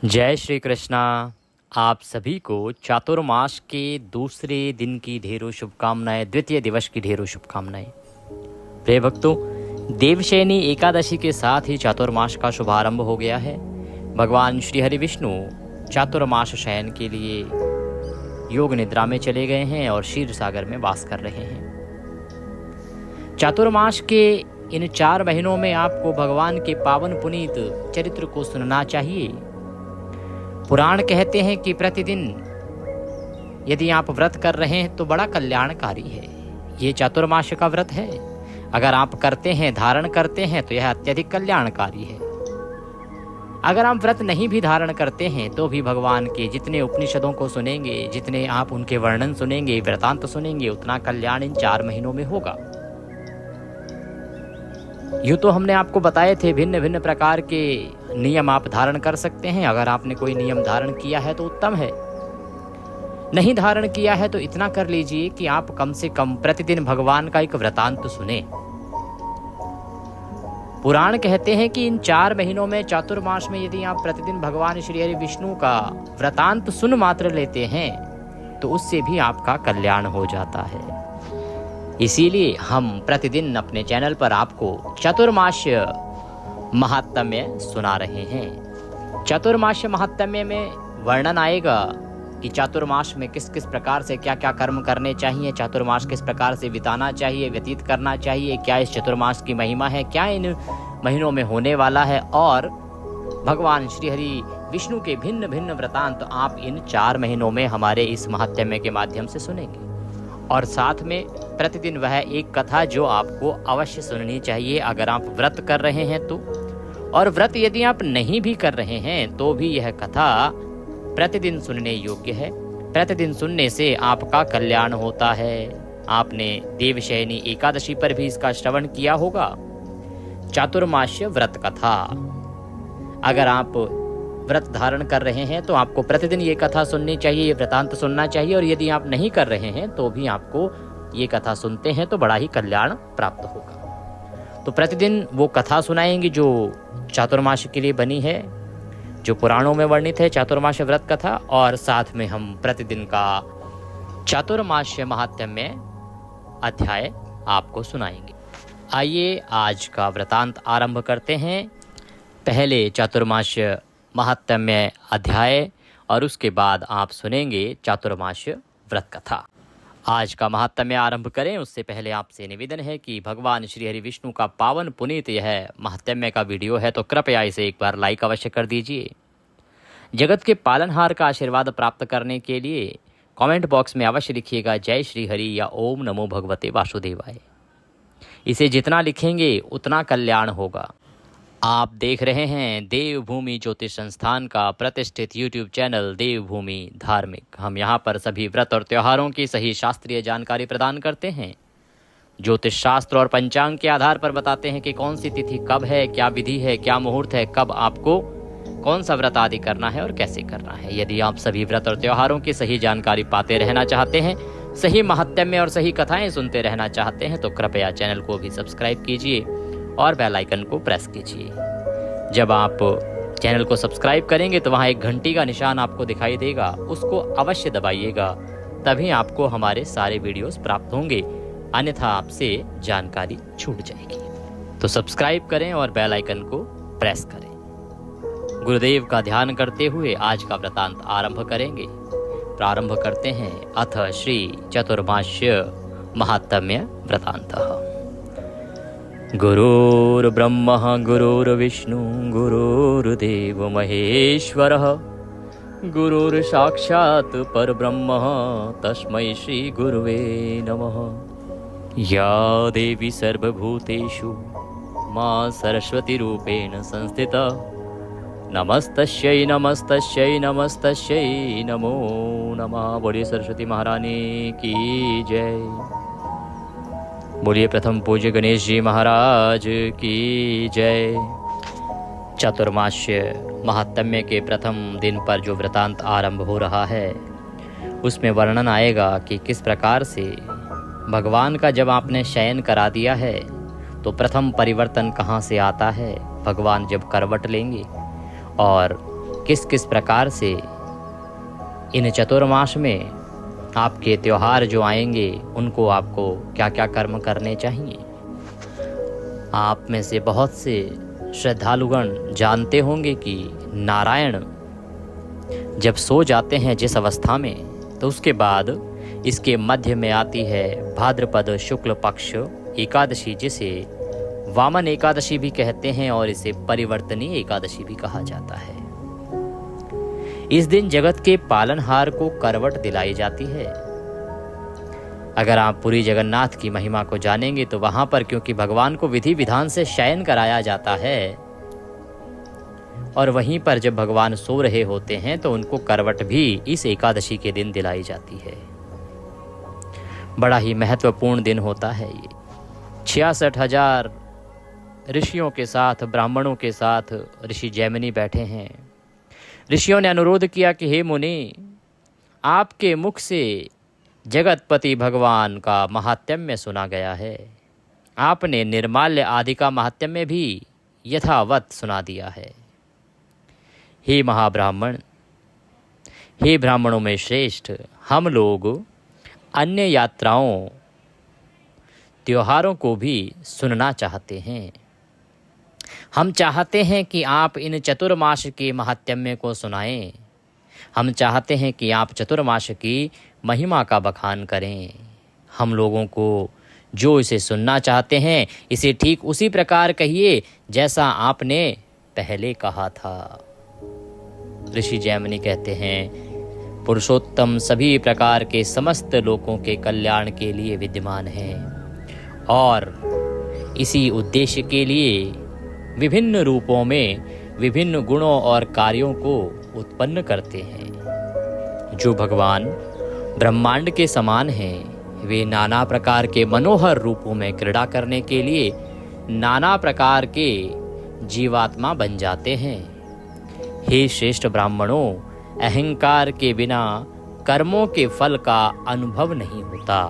जय श्री कृष्णा। आप सभी को चातुर्मास के दूसरे दिन की ढेरों शुभकामनाएं, द्वितीय दिवस की ढेरों शुभकामनाएं। प्रिय भक्तों, देवशयनी एकादशी के साथ ही चातुर्मास का शुभारंभ हो गया है। भगवान श्री हरि विष्णु चातुर्मास शयन के लिए योग निद्रा में चले गए हैं और क्षीर सागर में वास कर रहे हैं। चातुर्मास के इन 4 महीनों में आपको भगवान के पावन पुनीत चरित्र को सुनना चाहिए। पुराण कहते हैं कि प्रतिदिन यदि आप व्रत कर रहे हैं तो बड़ा कल्याणकारी है। ये चातुर्मास का व्रत है। अगर आप करते हैं, धारण करते हैं तो यह अत्यधिक कल्याणकारी है। अगर आप व्रत नहीं भी धारण करते हैं तो भी भगवान के जितने उपनिषदों को सुनेंगे, जितने आप उनके वर्णन सुनेंगे, वृतांत सुनेंगे, उतना कल्याण इन 4 महीनों में होगा। यूँ तो हमने आपको बताए थे भिन्न भिन्न प्रकार के नियम आप धारण कर सकते हैं। अगर आपने कोई नियम धारण किया है तो उत्तम है, नहीं धारण किया है तो इतना कर लीजिए कि आप कम से कम प्रतिदिन भगवान का एक वृतांत सुने। पुराण कहते हैं कि इन 4 महीनों में चातुर्मास में यदि आप प्रतिदिन भगवान श्री हरि विष्णु का वृतांत सुन मात्र लेते हैं तो उससे भी आपका कल्याण हो जाता है। इसीलिए हम प्रतिदिन अपने चैनल पर आपको चातुर्मास महात्म्य सुना रहे हैं। चातुर्मास महात्म्य में वर्णन आएगा कि चातुर्मास में किस किस प्रकार से क्या क्या कर्म करने चाहिए, चातुर्मास किस प्रकार से बिताना चाहिए, व्यतीत करना चाहिए, क्या इस चातुर्मास की महिमा है, क्या इन महीनों में होने वाला है, और भगवान श्री हरि विष्णु के भिन्न भिन्न वृतांत आप इन 4 महीनों में हमारे इस महात्म्य के माध्यम से सुनेंगे। और साथ में प्रतिदिन वह एक कथा जो आपको अवश्य सुननी चाहिए अगर आप व्रत कर रहे हैं तो, और व्रत यदि आप नहीं भी कर रहे हैं तो भी यह कथा प्रतिदिन सुनने योग्य है। प्रतिदिन सुनने से आपका कल्याण होता है। आपने देवशयनी एकादशी पर भी इसका श्रवण किया होगा, चातुर्मास व्रत कथा। अगर आप व्रत धारण कर रहे हैं तो आपको प्रतिदिन ये कथा सुननी चाहिए, ये वृतांत सुनना चाहिए। और यदि आप नहीं कर रहे हैं तो भी आपको ये कथा सुनते हैं तो बड़ा ही कल्याण प्राप्त होगा। तो प्रतिदिन वो कथा सुनाएंगे जो चातुर्मास के लिए बनी है, जो पुराणों में वर्णित है, चातुर्मास व्रत कथा। और साथ में हम प्रतिदिन का चातुर्मास महात्म्य अध्याय आपको सुनाएंगे। आइए आज का वृतांत आरंभ करते हैं। पहले चातुर्मास महात्म्य अध्याय और उसके बाद आप सुनेंगे चातुर्मास व्रत कथा। आज का महात्म्य आरंभ करें उससे पहले आपसे निवेदन है कि भगवान श्री हरि विष्णु का पावन पुनीत यह महात्म्य का वीडियो है तो कृपया इसे एक बार लाइक अवश्य कर दीजिए। जगत के पालनहार का आशीर्वाद प्राप्त करने के लिए कमेंट बॉक्स में अवश्य लिखिएगा जय श्री हरि या ओम नमो भगवते वासुदेवाय। इसे जितना लिखेंगे उतना कल्याण होगा। आप देख रहे हैं देवभूमि ज्योतिष संस्थान का प्रतिष्ठित YouTube चैनल देवभूमि धार्मिक। हम यहाँ पर सभी व्रत और त्योहारों की सही शास्त्रीय जानकारी प्रदान करते हैं। ज्योतिष शास्त्र और पंचांग के आधार पर बताते हैं कि कौन सी तिथि कब है, क्या विधि है, क्या मुहूर्त है, कब आपको कौन सा व्रत आदि करना है और कैसे करना है। यदि आप सभी व्रत और त्योहारों की सही जानकारी पाते रहना चाहते हैं, सही महात्म्य और सही कथाएँ सुनते रहना चाहते हैं तो कृपया चैनल को भी सब्सक्राइब कीजिए और बेल आइकन को प्रेस कीजिए। जब आप चैनल को सब्सक्राइब करेंगे तो वहाँ एक घंटी का निशान आपको दिखाई देगा, उसको अवश्य दबाइएगा, तभी आपको हमारे सारे वीडियोस प्राप्त होंगे, अन्यथा आपसे जानकारी छूट जाएगी। तो सब्सक्राइब करें और बेल आइकन को प्रेस करें। गुरुदेव का ध्यान करते हुए आज का वृतांत आरंभ करेंगे। प्रारंभ करते हैं अथ श्री चातुर्मास महात्म्य वृतांतः। गुरुर्ब्रह्मा गुरुर्विष्णु गुरुर्देव महेश्वरः गुरुर्साक्षात् परब्रह्म तस्मै श्री गुरुवे नमः। या देवी सर्वभूतेषु मां सरस्वती रूपेण संस्थिता नमस्तस्यै नमस्तस्यै नमस्तस्यै नमो नमः। बोलिए सरस्वती महारानी की जय। बोलिए प्रथम पूज्य गणेश जी महाराज की जय। चातुर्मास महात्म्य के प्रथम दिन पर जो वृतांत आरंभ हो रहा है उसमें वर्णन आएगा कि किस प्रकार से भगवान का जब आपने शयन करा दिया है तो प्रथम परिवर्तन कहाँ से आता है। भगवान जब करवट लेंगे और किस किस प्रकार से इन चतुर्मास में आपके त्योहार जो आएंगे उनको आपको क्या क्या कर्म करने चाहिए। आप में से बहुत से श्रद्धालुगण जानते होंगे कि नारायण जब सो जाते हैं जिस अवस्था में, तो उसके बाद इसके मध्य में आती है भाद्रपद शुक्ल पक्ष एकादशी, जिसे वामन एकादशी भी कहते हैं और इसे परिवर्तनीय एकादशी भी कहा जाता है। इस दिन जगत के पालनहार को करवट दिलाई जाती है। अगर आप पुरी जगन्नाथ की महिमा को जानेंगे तो वहां पर क्योंकि भगवान को विधि विधान से शयन कराया जाता है और वहीं पर जब भगवान सो रहे होते हैं तो उनको करवट भी इस एकादशी के दिन दिलाई जाती है। बड़ा ही महत्वपूर्ण दिन होता है ये। 66,000 ऋषियों के साथ, ब्राह्मणों के साथ ऋषि जैमिनी बैठे हैं। ऋषियों ने अनुरोध किया कि हे मुनि, आपके मुख से जगतपति भगवान का महात्म्य सुना गया है। आपने निर्माल्य आदि का महात्म्य भी यथावत सुना दिया है। हे महाब्राह्मण, हे ब्राह्मणों में श्रेष्ठ, हम लोग अन्य यात्राओं, त्योहारों को भी सुनना चाहते हैं। हम चाहते हैं कि आप इन चतुर्मास के महात्म्य को सुनाएं। हम चाहते हैं कि आप चतुर्मास की महिमा का बखान करें। हम लोगों को जो इसे सुनना चाहते हैं इसे ठीक उसी प्रकार कहिए जैसा आपने पहले कहा था। ऋषि जैमिनी कहते हैं, पुरुषोत्तम सभी प्रकार के समस्त लोगों के कल्याण के लिए विद्यमान है और इसी उद्देश्य के लिए विभिन्न रूपों में विभिन्न गुणों और कार्यों को उत्पन्न करते हैं। जो भगवान ब्रह्मांड के समान हैं, वे नाना प्रकार के मनोहर रूपों में क्रीड़ा करने के लिए नाना प्रकार के जीवात्मा बन जाते हैं। हे श्रेष्ठ ब्राह्मणों, अहंकार के बिना कर्मों के फल का अनुभव नहीं होता।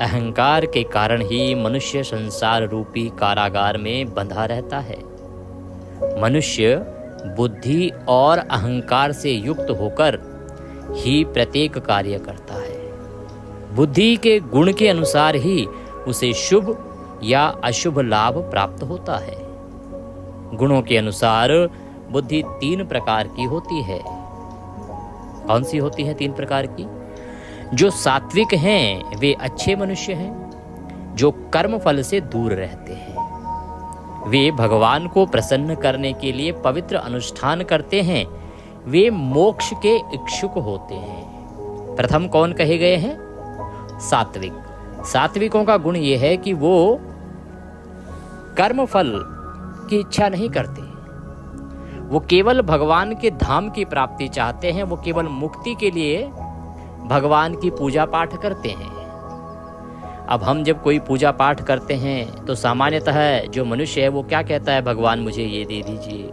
अहंकार के कारण ही मनुष्य संसार रूपी कारागार में बंधा रहता है। मनुष्य बुद्धि और अहंकार से युक्त होकर ही प्रत्येक कार्य करता है। बुद्धि के गुण के अनुसार ही उसे शुभ या अशुभ लाभ प्राप्त होता है। गुणों के अनुसार बुद्धि 3 प्रकार की होती है। कौन सी होती है 3 प्रकार की? जो सात्विक हैं वे अच्छे मनुष्य हैं, जो कर्म फल से दूर रहते हैं। वे भगवान को प्रसन्न करने के लिए पवित्र अनुष्ठान करते हैं। वे मोक्ष के इच्छुक होते हैं। प्रथम कौन कहे गए हैं? सात्विक। सात्विकों का गुण यह है कि वो कर्म फल की इच्छा नहीं करते। वो केवल भगवान के धाम की प्राप्ति चाहते हैं। वो केवल मुक्ति के लिए भगवान की पूजा पाठ करते हैं। अब हम जब कोई पूजा पाठ करते हैं तो सामान्यतः जो मनुष्य है वो क्या कहता है? भगवान मुझे ये दे दीजिए,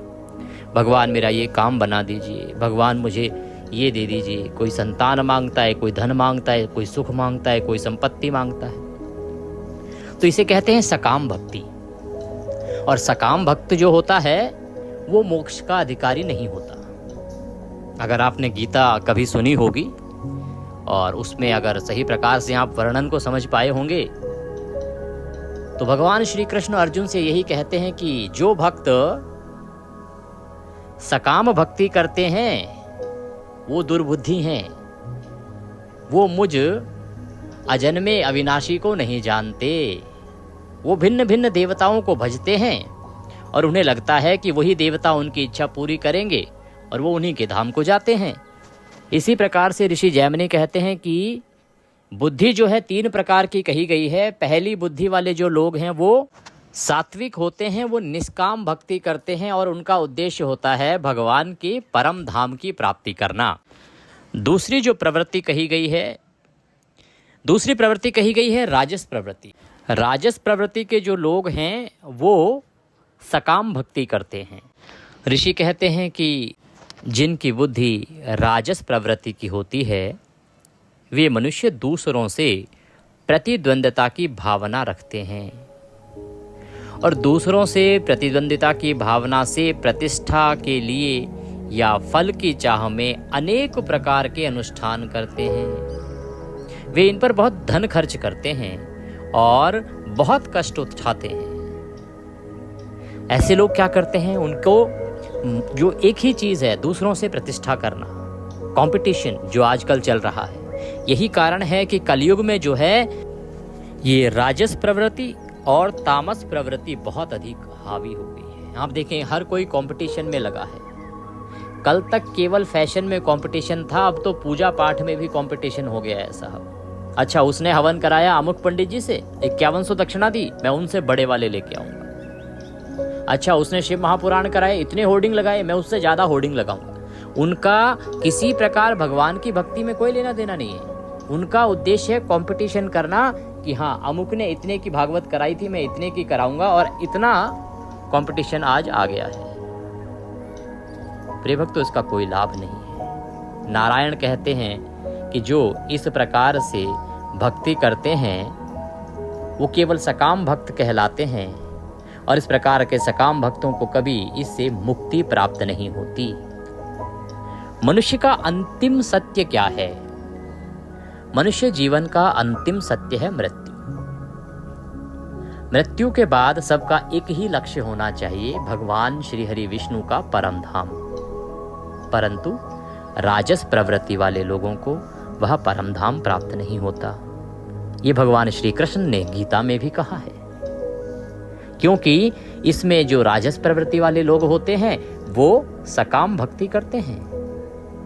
भगवान मेरा ये काम बना दीजिए, भगवान मुझे ये दे दीजिए। कोई संतान मांगता है, कोई धन मांगता है, कोई सुख मांगता है, कोई संपत्ति मांगता है। तो इसे कहते हैं सकाम भक्ति। और सकाम भक्त जो होता है वो मोक्ष का अधिकारी नहीं होता। अगर आपने गीता कभी सुनी होगी और उसमें अगर सही प्रकार से आप वर्णन को समझ पाए होंगे तो भगवान श्री कृष्ण अर्जुन से यही कहते हैं कि जो भक्त सकाम भक्ति करते हैं वो दुर्बुद्धि हैं। वो मुझ अजन्मे अविनाशी को नहीं जानते। वो भिन्न भिन्न देवताओं को भजते हैं और उन्हें लगता है कि वही देवता उनकी इच्छा पूरी करेंगे और वो उन्हीं के धाम को जाते हैं। इसी प्रकार से ऋषि जैमिनी कहते हैं कि बुद्धि जो है 3 प्रकार की कही गई है। पहली बुद्धि वाले जो लोग हैं वो सात्विक होते हैं। वो निष्काम भक्ति करते हैं और उनका उद्देश्य होता है भगवान के परम धाम की प्राप्ति करना। दूसरी प्रवृत्ति कही गई है राजस प्रवृत्ति। राजस प्रवृत्ति के जो लोग हैं वो सकाम भक्ति करते हैं। ऋषि कहते हैं कि जिनकी बुद्धि राजस प्रवृत्ति की होती है वे मनुष्य दूसरों से प्रतिद्वंद्विता की भावना रखते हैं और दूसरों से प्रतिद्वंद्विता की भावना से प्रतिष्ठा के लिए या फल की चाह में अनेक प्रकार के अनुष्ठान करते हैं। वे इन पर बहुत धन खर्च करते हैं और बहुत कष्ट उठाते हैं। ऐसे लोग क्या करते हैं, उनको जो एक ही चीज है, दूसरों से प्रतिष्ठा करना, कंपटीशन जो आजकल चल रहा है। यही कारण है कि कलयुग में जो है ये राजस प्रवृत्ति और तामस प्रवृत्ति बहुत अधिक हावी हो गई है। आप देखें, हर कोई कंपटीशन में लगा है। कल तक केवल फैशन में कंपटीशन था, अब तो पूजा पाठ में भी कंपटीशन हो गया है साहब। अच्छा, उसने हवन कराया अमुक पंडित जी से, 5100 दक्षिणा दी, मैं उनसे बड़े वाले लेके आऊंगा। अच्छा, उसने शिव महापुराण कराए, इतने होर्डिंग लगाए, मैं उससे ज्यादा होर्डिंग लगाऊंगा। उनका किसी प्रकार भगवान की भक्ति में कोई लेना देना नहीं है। उनका उद्देश्य है कंपटीशन करना कि हाँ, अमुक ने इतने की भागवत कराई थी, मैं इतने की कराऊंगा, और इतना कंपटीशन आज आ गया है। प्रिय भक्तों, इसका कोई लाभ नहीं है। नारायण कहते हैं कि जो इस प्रकार से भक्ति करते हैं वो केवल सकाम भक्त कहलाते हैं, और इस प्रकार के सकाम भक्तों को कभी इससे मुक्ति प्राप्त नहीं होती। मनुष्य का अंतिम सत्य क्या है? मनुष्य जीवन का अंतिम सत्य है मृत्यु। मृत्यु के बाद सबका एक ही लक्ष्य होना चाहिए, भगवान श्री हरि विष्णु का परम धाम। परंतु राजस प्रवृत्ति वाले लोगों को वह परम धाम प्राप्त नहीं होता। ये भगवान श्री कृष्ण ने गीता में भी कहा है, क्योंकि इसमें जो राजस प्रवृत्ति वाले लोग होते हैं वो सकाम भक्ति करते हैं,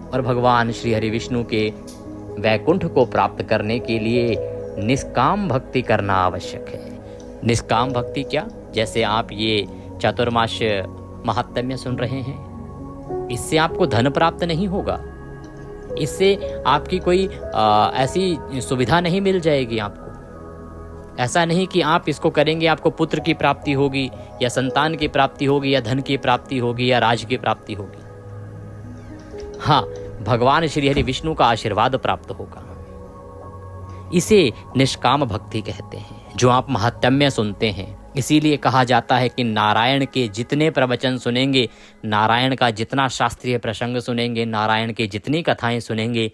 और भगवान श्री हरि विष्णु के वैकुंठ को प्राप्त करने के लिए निष्काम भक्ति करना आवश्यक है। निष्काम भक्ति क्या? जैसे आप ये चातुर्मास महात्म्य सुन रहे हैं, इससे आपको धन प्राप्त नहीं होगा, इससे आपकी कोई ऐसी सुविधा नहीं मिल जाएगी आपको। ऐसा नहीं कि आप इसको करेंगे आपको पुत्र की प्राप्ति होगी, या संतान की प्राप्ति होगी, या धन की प्राप्ति होगी, या राज की प्राप्ति होगी। हाँ, भगवान श्री हरि विष्णु का आशीर्वाद प्राप्त होगा। इसे निष्काम भक्ति कहते हैं, जो आप महात्म्य सुनते हैं। इसीलिए कहा जाता है कि नारायण के जितने प्रवचन सुनेंगे, नारायण का जितना शास्त्रीय प्रसंग सुनेंगे, नारायण की जितनी कथाएं सुनेंगे,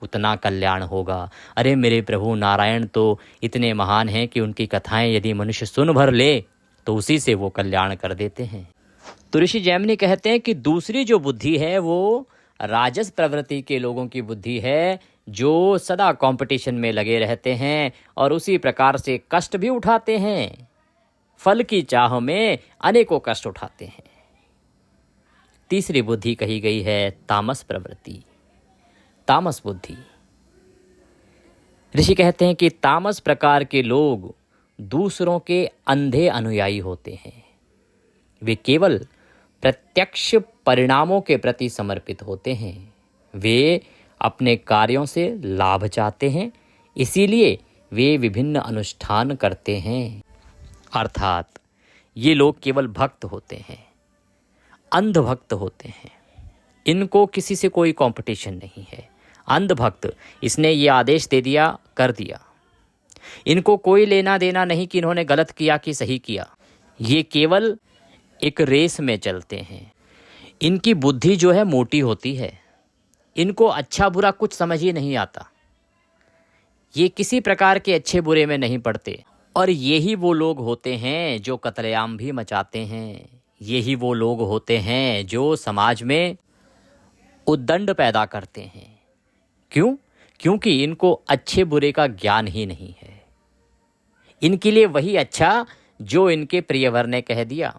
उतना कल्याण होगा। अरे मेरे प्रभु, नारायण तो इतने महान हैं कि उनकी कथाएं यदि मनुष्य सुन भर ले तो उसी से वो कल्याण कर देते हैं। तो ऋषि जैमिनी कहते हैं कि दूसरी जो बुद्धि है वो राजस प्रवृत्ति के लोगों की बुद्धि है, जो सदा कंपटीशन में लगे रहते हैं और उसी प्रकार से कष्ट भी उठाते हैं, फल की चाह में अनेकों कष्ट उठाते हैं। तीसरी बुद्धि कही गई है तामस प्रवृत्ति, तामस बुद्धि। ऋषि कहते हैं कि तामस प्रकार के लोग दूसरों के अंधे अनुयायी होते हैं। वे केवल प्रत्यक्ष परिणामों के प्रति समर्पित होते हैं। वे अपने कार्यों से लाभ चाहते हैं, इसीलिए वे विभिन्न अनुष्ठान करते हैं। अर्थात ये लोग केवल भक्त होते हैं, अंध भक्त होते हैं। इनको किसी से कोई कंपटीशन नहीं है। अंध भक्त, इसने ये आदेश दे दिया, कर दिया। इनको कोई लेना देना नहीं कि इन्होंने गलत किया कि सही किया। ये केवल एक रेस में चलते हैं। इनकी बुद्धि जो है मोटी होती है। इनको अच्छा बुरा कुछ समझ ही नहीं आता। ये किसी प्रकार के अच्छे बुरे में नहीं पड़ते। और यही वो लोग होते हैं जो कत्लेआम भी मचाते हैं। यही वो लोग होते हैं जो समाज में उद्दंड पैदा करते हैं। क्यों? क्योंकि इनको अच्छे बुरे का ज्ञान ही नहीं है। इनके लिए वही अच्छा जो इनके प्रियवर ने कह दिया,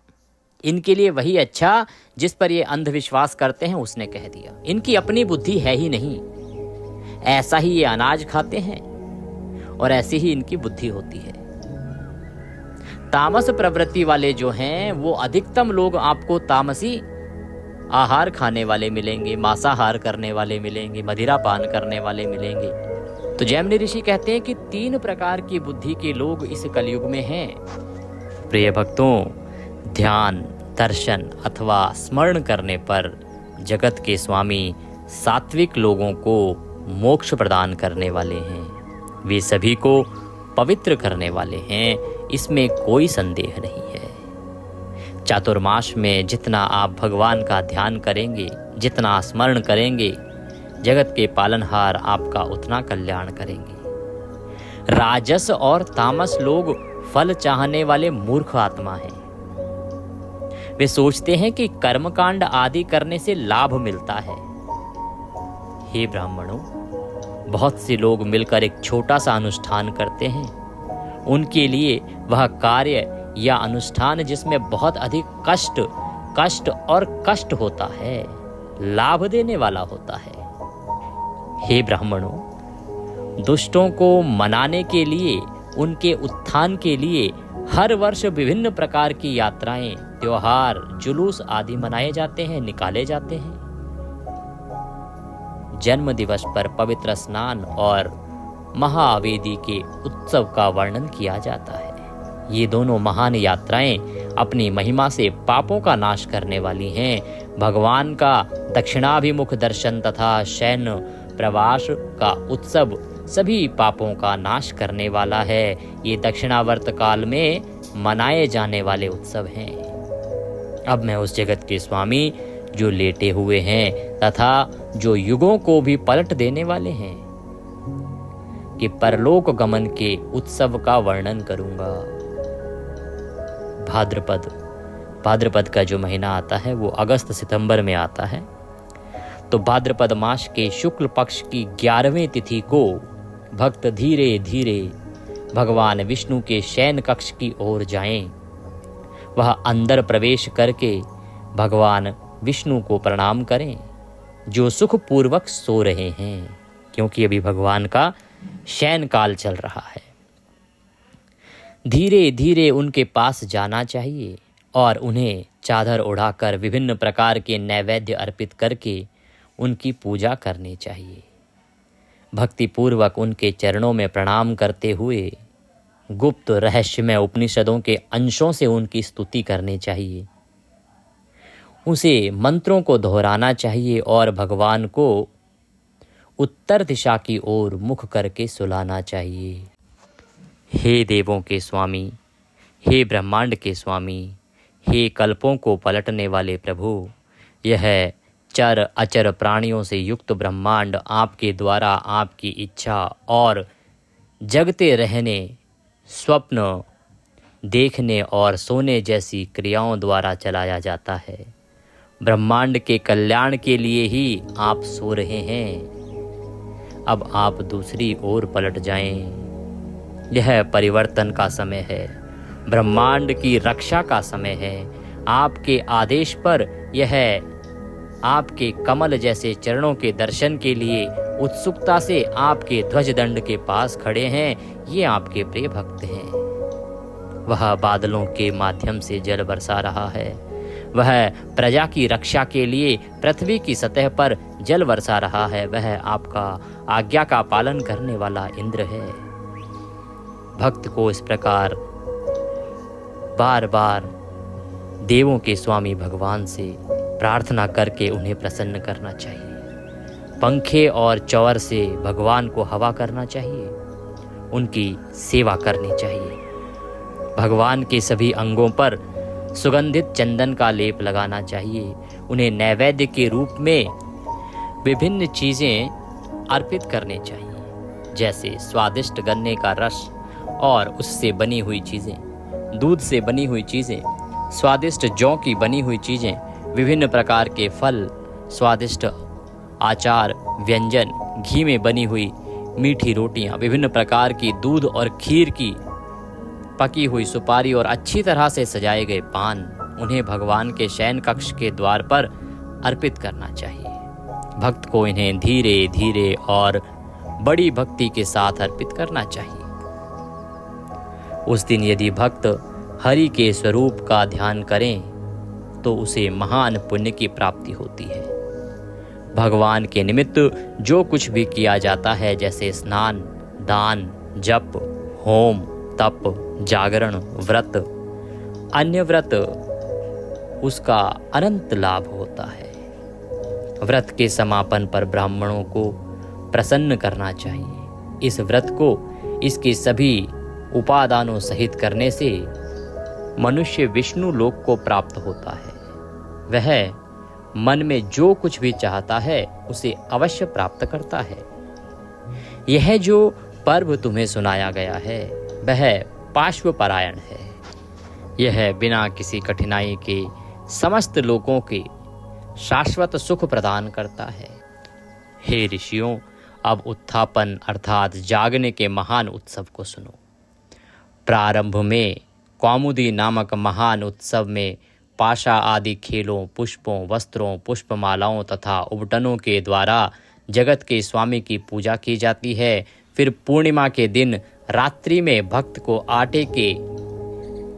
इनके लिए वही अच्छा जिस पर ये अंधविश्वास करते हैं उसने कह दिया। इनकी अपनी बुद्धि है ही नहीं। ऐसा ही ये अनाज खाते हैं और ऐसी ही इनकी बुद्धि होती है। तामस प्रवृत्ति वाले जो हैं वो अधिकतम लोग आपको तामसी आहार खाने वाले मिलेंगे, मांसाहार करने वाले मिलेंगे, मदिरा पान करने वाले मिलेंगे। तो जैमिनी ऋषि कहते हैं कि 3 प्रकार की बुद्धि के लोग इस कलयुग में हैं। प्रिय भक्तों, ध्यान, दर्शन अथवा स्मरण करने पर जगत के स्वामी सात्विक लोगों को मोक्ष प्रदान करने वाले हैं। वे सभी को पवित्र करने वाले हैं, इसमें कोई संदेह नहीं है। चातुर्मास में जितना आप भगवान का ध्यान करेंगे जितना स्मरण करेंगे जगत के पालनहार आपका उतना कल्याण करेंगे। राजस और तामस लोग फल चाहने वाले मूर्ख आत्मा हैं। वे सोचते हैं कि कर्मकांड आदि करने से लाभ मिलता है। हे ब्राह्मणों, बहुत से लोग मिलकर एक छोटा सा अनुष्ठान करते हैं। उनके लिए वह कार्य या अनुष्ठान जिसमें बहुत अधिक कष्ट और कष्ट होता है, लाभ देने वाला होता है। हे ब्राह्मणों, दुष्टों को मनाने के लिए, उनके उत्थान के लिए हर वर्ष विभिन्न प्रकार की यात्राएं, त्योहार, जुलूस आदि मनाए जाते हैं, निकाले जाते हैं। जन्म दिवस पर पवित्र स्नान और महावेदी के उत्सव का वर्णन किया जाता है। ये दोनों महान यात्राएं अपनी महिमा से पापों का नाश करने वाली हैं। भगवान का दक्षिणाभिमुख दर्शन तथा शयन प्रवास का उत्सव सभी पापों का नाश करने वाला है। ये दक्षिणावर्त काल में मनाए जाने वाले उत्सव हैं। अब मैं उस जगत के स्वामी जो लेटे हुए हैं तथा जो युगों को भी पलट देने वाले हैं कि परलोक गमन के उत्सव का वर्णन करूंगा। भाद्रपद का जो महीना आता है वो अगस्त सितंबर में आता है। तो भाद्रपद मास के शुक्ल पक्ष की 11वीं तिथि को भक्त धीरे धीरे भगवान विष्णु के शयन कक्ष की ओर जाएं। वह अंदर प्रवेश करके भगवान विष्णु को प्रणाम करें जो सुखपूर्वक सो रहे हैं, क्योंकि अभी भगवान का शयन काल चल रहा है। धीरे धीरे उनके पास जाना चाहिए और उन्हें चादर उड़ाकर विभिन्न प्रकार के नैवेद्य अर्पित करके उनकी पूजा करनी चाहिए। भक्तिपूर्वक उनके चरणों में प्रणाम करते हुए गुप्त रहस्यमय उपनिषदों के अंशों से उनकी स्तुति करनी चाहिए। उसे मंत्रों को दोहराना चाहिए और भगवान को उत्तर दिशा की ओर मुख करके सुलाना चाहिए। हे देवों के स्वामी, हे ब्रह्मांड के स्वामी, हे कल्पों को पलटने वाले प्रभु, यह चर अचर प्राणियों से युक्त ब्रह्मांड आपके द्वारा आपकी इच्छा और जगते रहने, स्वप्न देखने और सोने जैसी क्रियाओं द्वारा चलाया जाता है। ब्रह्मांड के कल्याण के लिए ही आप सो रहे हैं। अब आप दूसरी ओर पलट जाएं। यह परिवर्तन का समय है, ब्रह्मांड की रक्षा का समय है। आपके आदेश पर यह आपके कमल जैसे चरणों के दर्शन के लिए उत्सुकता से आपके ध्वज दंड के पास खड़े हैं। ये आपके प्रिय भक्त हैं। वह बादलों के माध्यम से जल बरसा रहा है। वह प्रजा की रक्षा के लिए पृथ्वी की सतह पर जल बरसा रहा है। वह आपका आज्ञा का पालन करने वाला इंद्र है। भक्त को इस प्रकार बार बार देवों के स्वामी भगवान से प्रार्थना करके उन्हें प्रसन्न करना चाहिए। पंखे और चौर से भगवान को हवा करना चाहिए, उनकी सेवा करनी चाहिए। भगवान के सभी अंगों पर सुगंधित चंदन का लेप लगाना चाहिए। उन्हें नैवेद्य के रूप में विभिन्न चीज़ें अर्पित करनी चाहिए, जैसे स्वादिष्ट गन्ने का रस और उससे बनी हुई चीज़ें, दूध से बनी हुई चीज़ें, स्वादिष्ट जौ की बनी हुई चीज़ें, विभिन्न प्रकार के फल, स्वादिष्ट आचार, व्यंजन, घी में बनी हुई मीठी रोटियां, विभिन्न प्रकार की दूध और खीर की पकी हुई सुपारी और अच्छी तरह से सजाए गए पान, उन्हें भगवान के शयन कक्ष के द्वार पर अर्पित करना चाहिए। भक्त को इन्हें धीरे धीरे और बड़ी भक्ति के साथ अर्पित करना चाहिए। उस दिन यदि भक्त हरि के स्वरूप का ध्यान करें तो उसे महान पुण्य की प्राप्ति होती है। भगवान के निमित्त जो कुछ भी किया जाता है, जैसे स्नान, दान, जप, होम, तप, जागरण, व्रत, अन्य व्रत, उसका अनंत लाभ होता है। व्रत के समापन पर ब्राह्मणों को प्रसन्न करना चाहिए। इस व्रत को इसके सभी उपादानों सहित करने से मनुष्य विष्णु लोक को प्राप्त होता है। वह मन में जो कुछ भी चाहता है उसे अवश्य प्राप्त करता है। यह जो पर्व तुम्हें सुनाया गया है वह पार्श्वपरायण है। यह बिना किसी कठिनाई के समस्त लोगों के शाश्वत सुख प्रदान करता है। हे ऋषियों, अब उत्थापन अर्थात जागने के महान उत्सव को सुनो। प्रारंभ में कौमुदी नामक महान उत्सव में पाशा आदि खेलों, पुष्पों, वस्त्रों, पुष्पमालाओं तथा उबटनों के द्वारा जगत के स्वामी की पूजा की जाती है। फिर पूर्णिमा के दिन रात्रि में भक्त को आटे के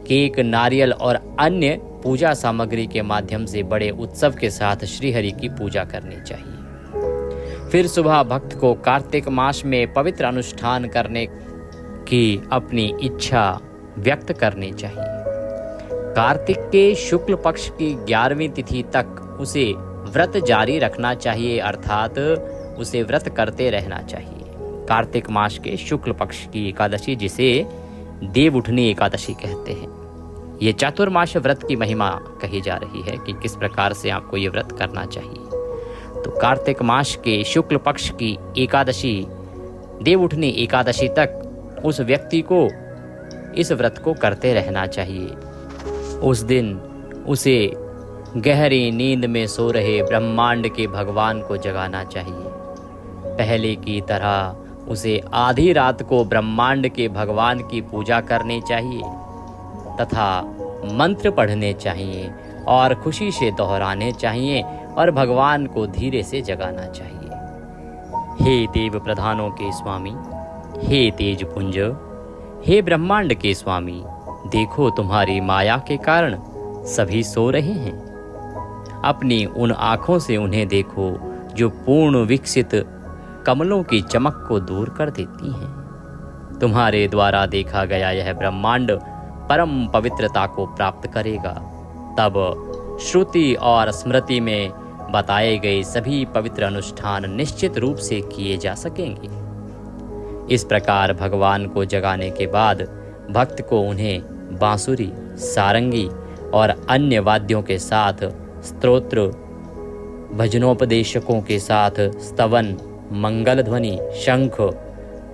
केक, नारियल और अन्य पूजा सामग्री के माध्यम से बड़े उत्सव के साथ श्रीहरि की पूजा करनी चाहिए। फिर सुबह भक्त को कार्तिक मास में पवित्र अनुष्ठान करने की अपनी इच्छा व्यक्त करनी चाहिए। कार्तिक के शुक्ल पक्ष की 11वीं तिथि तक उसे व्रत जारी रखना चाहिए, अर्थात उसे व्रत करते रहना चाहिए। कार्तिक मास के शुक्ल पक्ष की एकादशी, जिसे देवउठनी एकादशी कहते हैं, ये चातुर्मास व्रत की महिमा कही जा रही है कि किस प्रकार से आपको ये व्रत करना चाहिए। तो कार्तिक मास के शुक्ल पक्ष की एकादशी, देवउठनी एकादशी तक उस व्यक्ति को इस व्रत को करते रहना चाहिए। उस दिन उसे गहरी नींद में सो रहे ब्रह्मांड के भगवान को जगाना चाहिए। पहले की तरह उसे आधी रात को ब्रह्मांड के भगवान की पूजा करनी चाहिए तथा मंत्र पढ़ने चाहिए और खुशी से दोहराने चाहिए और भगवान को धीरे से जगाना चाहिए। हे देव प्रधानों के स्वामी, हे तेज पुंज, हे ब्रह्मांड के स्वामी, देखो तुम्हारी माया के कारण सभी सो रहे हैं। अपनी उन आँखों से उन्हें देखो जो पूर्ण विकसित कमलों की चमक को दूर कर देती हैं। तुम्हारे द्वारा देखा गया यह ब्रह्मांड परम पवित्रता को प्राप्त करेगा। तब श्रुति और स्मृति में बताए गए सभी पवित्र अनुष्ठान निश्चित रूप से किए जा सकेंगे। इस प्रकार भगवान को जगाने के बाद भक्त को उन्हें बांसुरी, सारंगी और अन्य वाद्यों के साथ, स्तोत्र, भजनोपदेशकों के साथ स्तवन, मंगल ध्वनि, शंख,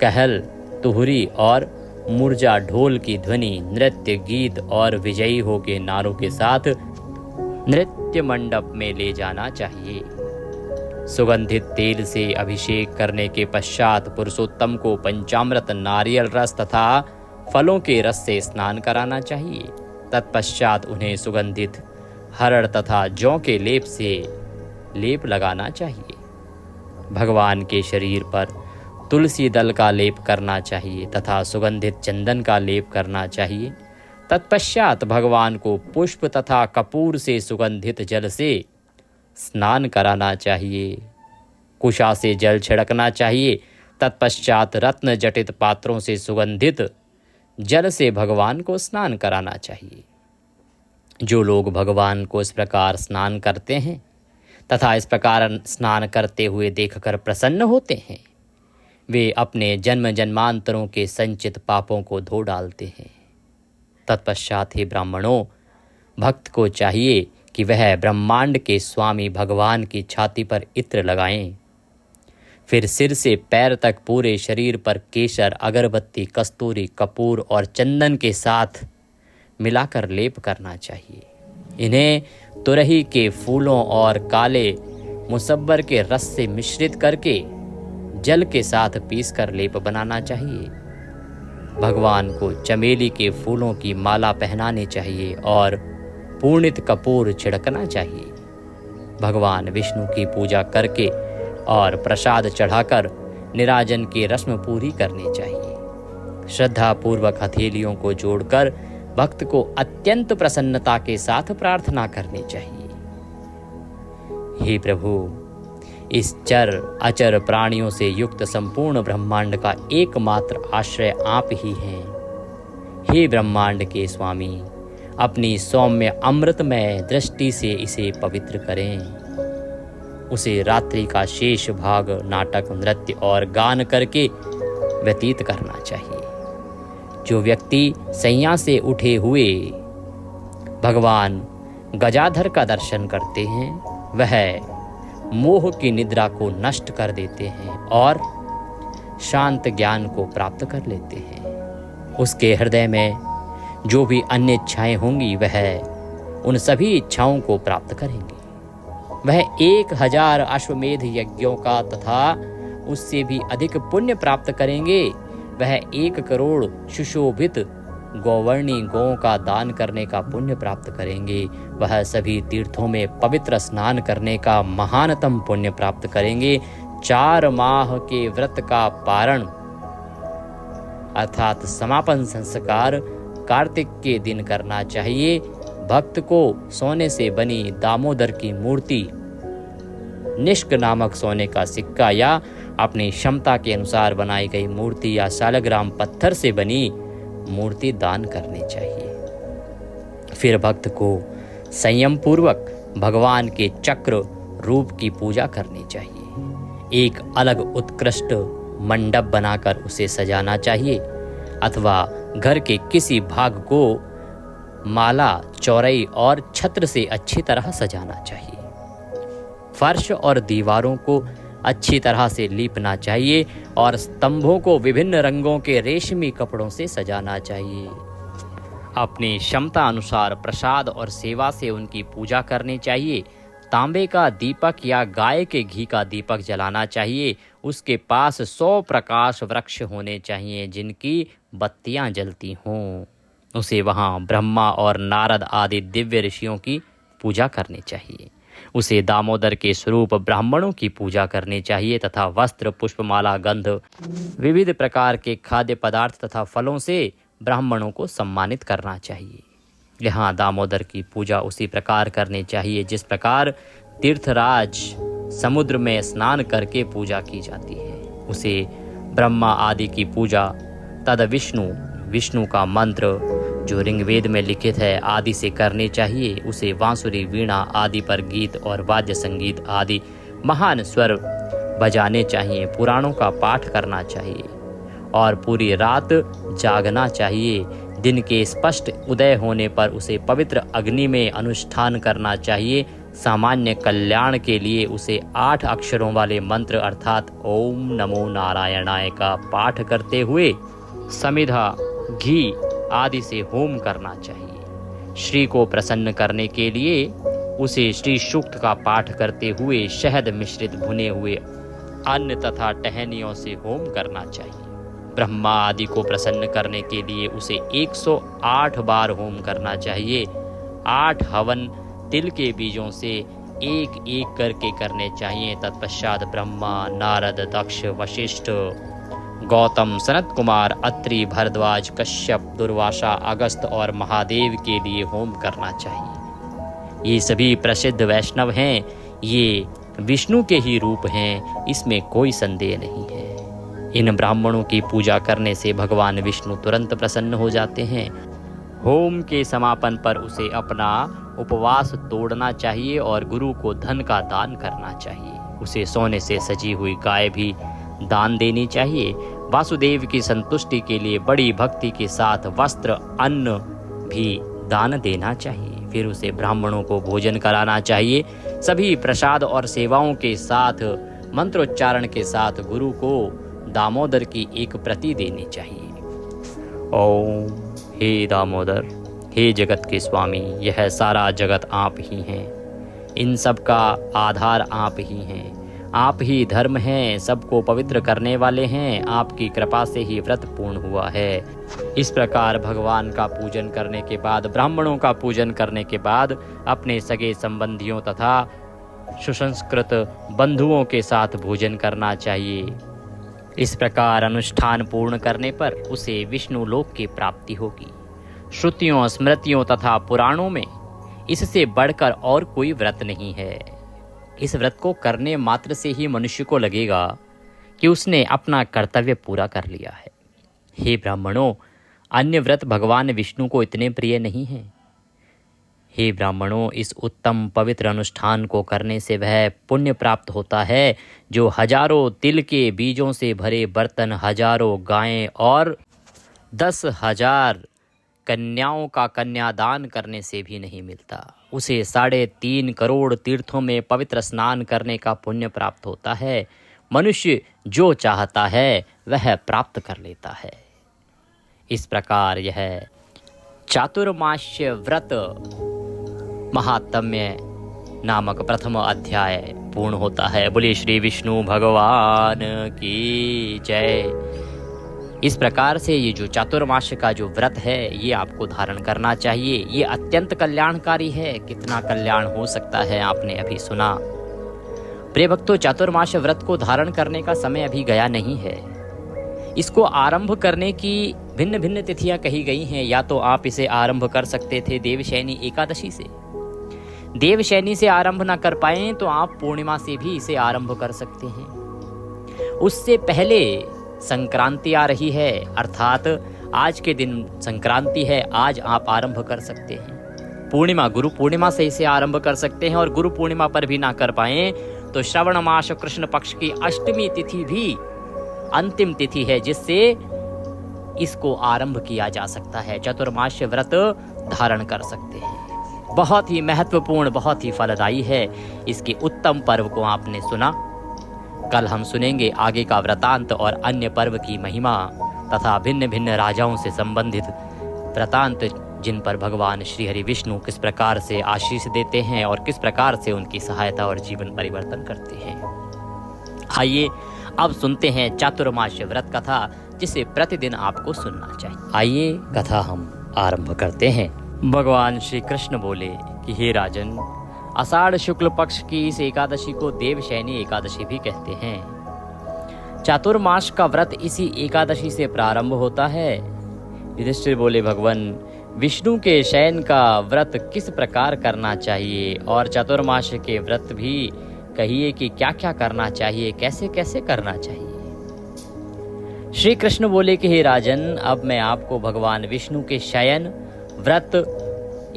कहल, तुहरी और मुर्जा ढोल की ध्वनि, नृत्य, गीत और विजयी हो के नारों के साथ नृत्य मंडप में ले जाना चाहिए। सुगंधित तेल से अभिषेक करने के पश्चात पुरुषोत्तम को पंचामृत, नारियल रस तथा फलों के रस से स्नान कराना चाहिए। तत्पश्चात उन्हें सुगंधित हरड़ तथा जौ के लेप से लेप लगाना चाहिए। भगवान के शरीर पर तुलसी दल का लेप करना चाहिए तथा सुगंधित चंदन का लेप करना चाहिए। तत्पश्चात भगवान को पुष्प तथा कपूर से सुगंधित जल से स्नान कराना चाहिए। कुशा से जल छिड़कना चाहिए। तत्पश्चात रत्न जटित पात्रों से सुगंधित जल से भगवान को स्नान कराना चाहिए। जो लोग भगवान को इस प्रकार स्नान करते हैं तथा इस प्रकार स्नान करते हुए देखकर प्रसन्न होते हैं, वे अपने जन्म जन्मांतरों के संचित पापों को धो डालते हैं। तत्पश्चात ही ब्राह्मणों, भक्त को चाहिए कि वह ब्रह्मांड के स्वामी भगवान की छाती पर इत्र लगाएं। फिर सिर से पैर तक पूरे शरीर पर केसर, अगरबत्ती, कस्तूरी, कपूर और चंदन के साथ मिलाकर लेप करना चाहिए। इन्हें तुरही के फूलों और काले मुसब्बर के रस से मिश्रित करके जल के साथ पीसकर लेप बनाना चाहिए। भगवान को चमेली के फूलों की माला पहनानी चाहिए और पूर्णित कपूर छिड़कना चाहिए। भगवान विष्णु की पूजा करके और प्रसाद चढ़ाकर निराजन की रस्म पूरी करनी चाहिए। श्रद्धा पूर्वक हथेलियों को जोड़कर भक्त को अत्यंत प्रसन्नता के साथ प्रार्थना करनी चाहिए। हे प्रभु, इस चर अचर प्राणियों से युक्त संपूर्ण ब्रह्मांड का एकमात्र आश्रय आप ही हैं। हे ब्रह्मांड के स्वामी, अपनी सौम्य अमृतमय दृष्टि से इसे पवित्र करें। उसे रात्रि का शेष भाग नाटक, नृत्य और गान करके व्यतीत करना चाहिए। जो व्यक्ति सैया से उठे हुए भगवान गजाधर का दर्शन करते हैं, वह मोह की निद्रा को नष्ट कर देते हैं और शांत ज्ञान को प्राप्त कर लेते हैं। उसके हृदय में जो भी अन्य इच्छाएं होंगी वह उन सभी इच्छाओं को प्राप्त करेंगे। वह 1000 अश्वमेध यज्ञों का तथा उससे भी अधिक पुण्य प्राप्त करेंगे। वह 1 करोड़ सुशोभित गौवर्णी गौओं का दान करने का पुण्य प्राप्त करेंगे। वह सभी तीर्थों में पवित्र स्नान करने का महानतम पुण्य प्राप्त करेंगे। 4 माह के व्रत का पारण अर्थात समापन संस्कार कार्तिक के दिन करना चाहिए। भक्त को सोने से बनी दामोदर की मूर्ति, निष्क नामक सोने का सिक्का या अपनी क्षमता के अनुसार बनाई गई मूर्ति या शालग्राम पत्थर से बनी मूर्ति दान करनी चाहिए। फिर भक्त को संयम पूर्वक भगवान के चक्र रूप की पूजा करनी चाहिए। एक अलग उत्कृष्ट मंडप बनाकर उसे सजाना चाहिए अथवा घर के किसी भाग को माला, चौरई और छत्र से अच्छी तरह सजाना चाहिए। फर्श और दीवारों को अच्छी तरह से लीपना चाहिए और स्तंभों को विभिन्न रंगों के रेशमी कपड़ों से सजाना चाहिए। अपनी क्षमता अनुसार प्रसाद और सेवा से उनकी पूजा करनी चाहिए। तांबे का दीपक या गाय के घी का दीपक जलाना चाहिए। उसके पास 100 प्रकाश वृक्ष होने चाहिए जिनकी बत्तियां जलती हों। उसे वहां ब्रह्मा और नारद आदि दिव्य ऋषियों की पूजा करनी चाहिए। उसे दामोदर के स्वरूप ब्राह्मणों की पूजा करनी चाहिए तथा वस्त्र, पुष्पमाला, गंध, विविध प्रकार के खाद्य पदार्थ तथा फलों से ब्राह्मणों को सम्मानित करना चाहिए। यहाँ दामोदर की पूजा उसी प्रकार करनी चाहिए जिस प्रकार तीर्थराज समुद्र में स्नान करके पूजा की जाती है। उसे ब्रह्मा आदि की पूजा तद विष्णु का मंत्र जो ऋग्वेद में लिखित है आदि से करनी चाहिए। उसे बांसुरी, वीणा आदि पर गीत और वाद्य संगीत आदि महान स्वर बजाने चाहिए। पुराणों का पाठ करना चाहिए और पूरी रात जागना चाहिए। दिन के स्पष्ट उदय होने पर उसे पवित्र अग्नि में अनुष्ठान करना चाहिए। सामान्य कल्याण के लिए उसे 8 अक्षरों वाले मंत्र अर्थात ओम नमो नारायणाय का पाठ करते हुए समिधा, घी आदि से होम करना चाहिए। श्री को प्रसन्न करने के लिए उसे श्री सूक्त का पाठ करते हुए शहद मिश्रित भुने हुए अन्न तथा टहनियों से होम करना चाहिए। ब्रह्मा आदि को प्रसन्न करने के लिए उसे 108 बार होम करना चाहिए। 8 हवन तिल के बीजों से एक एक करके करने चाहिए। तत्पश्चात ब्रह्मा, नारद, दक्ष, वशिष्ठ, गौतम, सनत कुमार, अत्रि, भरद्वाज, कश्यप, दुर्वासा, अगस्त और महादेव के लिए होम करना चाहिए। ये सभी प्रसिद्ध वैष्णव हैं। ये विष्णु के ही रूप हैं, इसमें कोई संदेह नहीं है। इन ब्राह्मणों की पूजा करने से भगवान विष्णु तुरंत प्रसन्न हो जाते हैं। होम के समापन पर उसे अपना उपवास तोड़ना चाहिए और गुरु को धन का दान करना चाहिए। उसे सोने से सजी हुई गाय भी दान देनी चाहिए। वासुदेव की संतुष्टि के लिए बड़ी भक्ति के साथ वस्त्र, अन्न भी दान देना चाहिए। फिर उसे ब्राह्मणों को भोजन कराना चाहिए। सभी प्रसाद और सेवाओं के साथ मंत्रोच्चारण के साथ गुरु को दामोदर की एक प्रति देनी चाहिए। ओम हे दामोदर, हे जगत के स्वामी, यह सारा जगत आप ही हैं। इन सब का आधार आप ही हैं। आप ही धर्म हैं, सबको पवित्र करने वाले हैं। आपकी कृपा से ही व्रत पूर्ण हुआ है। इस प्रकार भगवान का पूजन करने के बाद, ब्राह्मणों का पूजन करने के बाद अपने सगे संबंधियों तथा सुसंस्कृत बंधुओं के साथ भोजन करना चाहिए। इस प्रकार अनुष्ठान पूर्ण करने पर उसे विष्णु लोक की प्राप्ति होगी। श्रुतियों, स्मृतियों तथा पुराणों में इससे बढ़कर और कोई व्रत नहीं है। इस व्रत को करने मात्र से ही मनुष्य को लगेगा कि उसने अपना कर्तव्य पूरा कर लिया है। हे ब्राह्मणों, अन्य व्रत भगवान विष्णु को इतने प्रिय नहीं हैं। हे ब्राह्मणों, इस उत्तम पवित्र अनुष्ठान को करने से वह पुण्य प्राप्त होता है जो हजारों तिल के बीजों से भरे बर्तन, हजारों गायें और 10,000 कन्याओं का कन्यादान करने से भी नहीं मिलता। उसे 3.5 करोड़ तीर्थों में पवित्र स्नान करने का पुण्य प्राप्त होता है। मनुष्य जो चाहता है वह प्राप्त कर लेता है। इस प्रकार यह चातुर्मास्य व्रत महात्म्य नामक प्रथम अध्याय पूर्ण होता है। बोलिए श्री विष्णु भगवान की जय। इस प्रकार से ये जो चातुर्मास्य का जो व्रत है ये आपको धारण करना चाहिए। ये अत्यंत कल्याणकारी है। कितना कल्याण हो सकता है आपने अभी सुना। प्रिय भक्तों, चातुर्मास्य व्रत को धारण करने का समय अभी गया नहीं है। इसको आरंभ करने की भिन्न भिन्न तिथियां कही गई हैं। या तो आप इसे आरंभ कर सकते थे देवशयनी एकादशी से। देवशयनी से आरंभ ना कर पाए तो आप पूर्णिमा से भी इसे आरंभ कर सकते हैं। उससे पहले संक्रांति आ रही है, अर्थात आज के दिन संक्रांति है, आज आप आरंभ कर सकते हैं। पूर्णिमा, गुरु पूर्णिमा से इसे आरंभ कर सकते हैं। और गुरु पूर्णिमा पर भी ना कर पाए तो श्रावण मास कृष्ण पक्ष की अष्टमी तिथि भी अंतिम तिथि है जिससे इसको आरंभ किया जा सकता है। चतुर्मास्य व्रत धारण कर सकते हैं। बहुत ही महत्वपूर्ण, बहुत ही फलदायी है। इसके उत्तम पर्व को आपने सुना। कल हम सुनेंगे आगे का वृतांत और अन्य पर्व की महिमा तथा भिन्न भिन्न राजाओं से संबंधित वृतांत, जिन पर भगवान श्री हरि विष्णु किस प्रकार से आशीष देते हैं और किस प्रकार से उनकी सहायता और जीवन परिवर्तन करते हैं। आइए अब सुनते हैं चातुर्मास्य व्रत कथा, जिसे प्रतिदिन आपको सुनना चाहिए। आइए कथा हम आरंभ करते हैं। भगवान श्री कृष्ण बोले कि हे राजन, आषाढ़ शुक्ल पक्ष की इस एकादशी को देवशयनी एकादशी भी कहते हैं। चातुर्मास का व्रत इसी एकादशी से प्रारंभ होता है। युधिष्ठिर बोले, भगवान विष्णु के शयन का व्रत किस प्रकार करना चाहिए और चातुर्मास के व्रत भी कहिए कि क्या क्या करना चाहिए, कैसे कैसे करना चाहिए। श्री कृष्ण बोले कि हे राजन, अब मैं आपको भगवान विष्णु के शयन व्रत,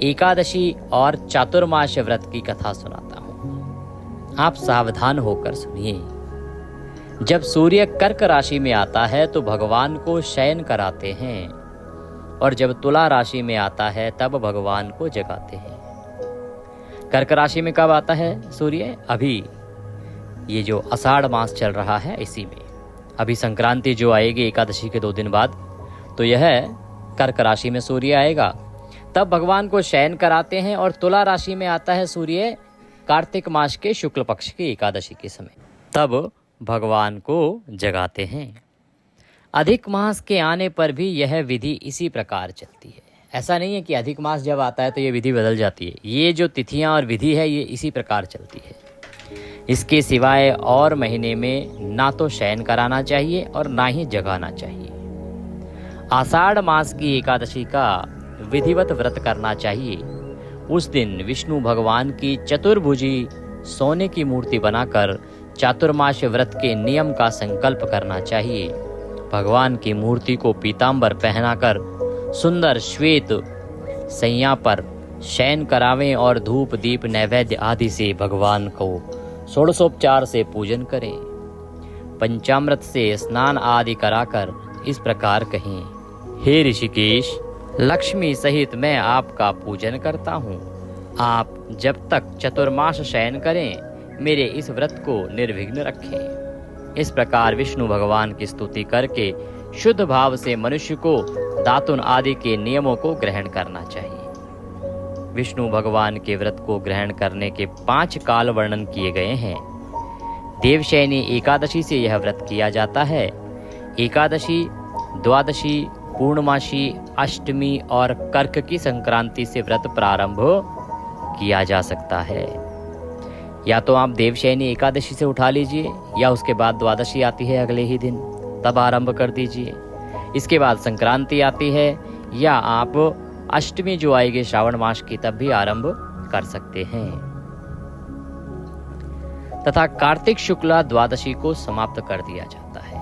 एकादशी और चातुर्मास्य व्रत की कथा सुनाता हूँ। आप सावधान होकर सुनिए। जब सूर्य कर्क राशि में आता है तो भगवान को शयन कराते हैं, और जब तुला राशि में आता है तब भगवान को जगाते हैं। कर्क राशि में कब आता है सूर्य? अभी ये जो आषाढ़ मास चल रहा है इसी में। अभी संक्रांति जो आएगी एकादशी के 2 दिन बाद, तो यह कर्क राशि में सूर्य आएगा। तब भगवान को शयन कराते हैं। और तुला राशि में आता है सूर्य कार्तिक मास के शुक्ल पक्ष की एकादशी के समय, तब भगवान को जगाते हैं। अधिक मास के आने पर भी यह विधि इसी प्रकार चलती है। ऐसा नहीं है कि अधिक मास जब आता है तो ये विधि बदल जाती है। ये जो तिथियां और विधि है ये इसी प्रकार चलती है। इसके सिवाय और महीने में ना तो शयन कराना चाहिए और ना ही जगाना चाहिए। आषाढ़ मास की एकादशी का विधिवत व्रत करना चाहिए। उस दिन विष्णु भगवान की चतुर्भुजी सोने की मूर्ति बनाकर चातुर्मास्य व्रत के नियम का संकल्प करना चाहिए। भगवान की मूर्ति को पीतांबर पहनाकर सुंदर श्वेत सैया पर शयन करावें और धूप दीप नैवेद्य आदि से भगवान को षोडशोपचार से पूजन करें। पंचामृत से स्नान आदि कराकर इस प्रकार कहें, हे ऋषिकेश, लक्ष्मी सहित मैं आपका पूजन करता हूँ। आप जब तक चतुर्मास शयन करें मेरे इस व्रत को निर्विघ्न रखें। इस प्रकार विष्णु भगवान की स्तुति करके शुद्ध भाव से मनुष्य को दातुन आदि के नियमों को ग्रहण करना चाहिए। विष्णु भगवान के व्रत को ग्रहण करने के 5 काल वर्णन किए गए हैं। देवशयनी एकादशी से यह व्रत किया जाता है। एकादशी, द्वादशी, पूर्णमासी, अष्टमी और कर्क की संक्रांति से व्रत प्रारंभ किया जा सकता है। या तो आप देवशयनी एकादशी से उठा लीजिए, या उसके बाद द्वादशी आती है अगले ही दिन, तब आरंभ कर दीजिए। इसके बाद संक्रांति आती है, या आप अष्टमी जो आएगी श्रावण मास की तब भी आरंभ कर सकते हैं। तथा कार्तिक शुक्ला द्वादशी को समाप्त कर दिया जाता है।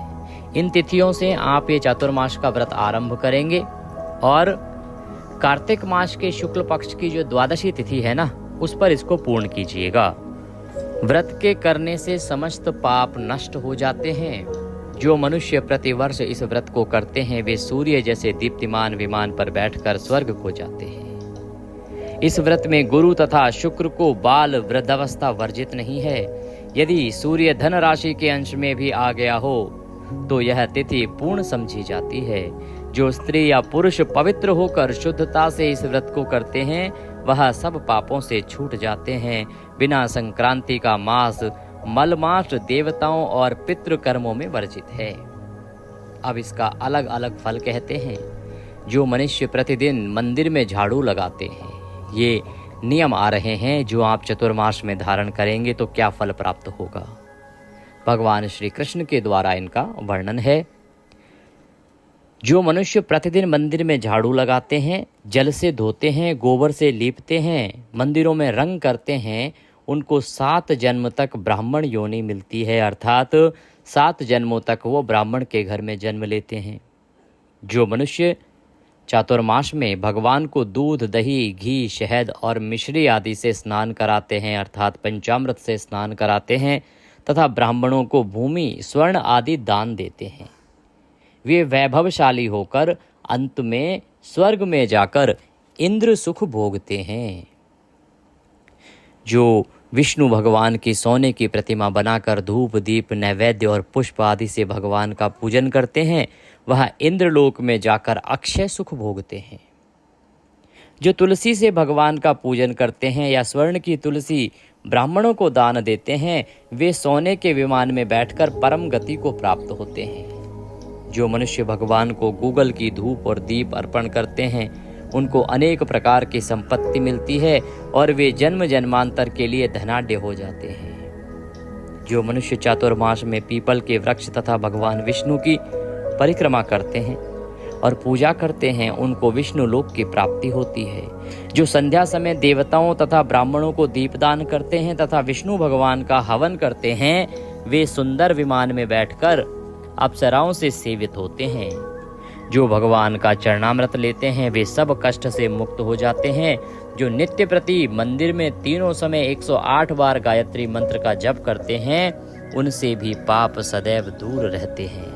इन तिथियों से आप ये चातुर्मास का व्रत आरंभ करेंगे। और कार्तिक मास के शुक्ल पक्ष की जो द्वादशी तिथि है ना, उस पर इसको पूर्ण कीजिएगा। व्रत के करने से समस्त पाप नष्ट हो जाते हैं। जो मनुष्य प्रतिवर्ष इस व्रत को करते हैं वे सूर्य जैसे दीप्तिमान विमान पर बैठकर स्वर्ग को जाते हैं। इस व्रत में गुरु तथा शुक्र को बाल वृद्धावस्था वर्जित नहीं है। यदि सूर्य धन राशि के अंश में भी आ गया हो तो यह तिथि पूर्ण समझी जाती है। जो स्त्री या पुरुष पवित्र होकर शुद्धता से इस व्रत को करते हैं वह सब पापों से छूट जाते हैं। बिना संक्रांति का मास मलमास देवताओं और पितृ कर्मों में वर्जित है। अब इसका अलग अलग फल कहते हैं। जो मनुष्य प्रतिदिन मंदिर में झाड़ू लगाते हैं, ये नियम आ रहे हैं जो आप चतुर्मास में धारण करेंगे तो क्या फल प्राप्त होगा। भगवान श्री कृष्ण के द्वारा इनका वर्णन है। जो मनुष्य प्रतिदिन मंदिर में झाड़ू लगाते हैं, जल से धोते हैं, गोबर से लीपते हैं, मंदिरों में रंग करते हैं, उनको 7 जन्म तक ब्राह्मण योनि मिलती है, अर्थात 7 जन्मों तक वो ब्राह्मण के घर में जन्म लेते हैं। जो मनुष्य चातुर्मास में भगवान को दूध, दही, घी, शहद और मिश्री आदि से स्नान कराते हैं, अर्थात पंचामृत से स्नान कराते हैं तथा ब्राह्मणों को भूमि, स्वर्ण आदि दान देते हैं, वे वैभवशाली होकर अंत में स्वर्ग में जाकर इंद्र सुख भोगते हैं। जो विष्णु भगवान की सोने की प्रतिमा बनाकर धूप, दीप, नैवेद्य और पुष्प आदि से भगवान का पूजन करते हैं वह इंद्रलोक में जाकर अक्षय सुख भोगते हैं। जो तुलसी से भगवान का पूजन करते हैं या स्वर्ण की तुलसी ब्राह्मणों को दान देते हैं वे सोने के विमान में बैठकर परम गति को प्राप्त होते हैं। जो मनुष्य भगवान को गूगल की धूप और दीप अर्पण करते हैं उनको अनेक प्रकार की संपत्ति मिलती है और वे जन्म जन्मांतर के लिए धनाढ्य हो जाते हैं। जो मनुष्य चातुर्मास में पीपल के वृक्ष तथा भगवान विष्णु की परिक्रमा करते हैं और पूजा करते हैं उनको विष्णु लोक की प्राप्ति होती है। जो संध्या समय देवताओं तथा ब्राह्मणों को दीपदान करते हैं तथा विष्णु भगवान का हवन करते हैं वे सुंदर विमान में बैठकर अप्सराओं से सेवित होते हैं। जो भगवान का चरणामृत लेते हैं वे सब कष्ट से मुक्त हो जाते हैं। जो नित्य प्रति मंदिर में तीनों समय 108 बार गायत्री मंत्र का जप करते हैं उनसे भी पाप सदैव दूर रहते हैं।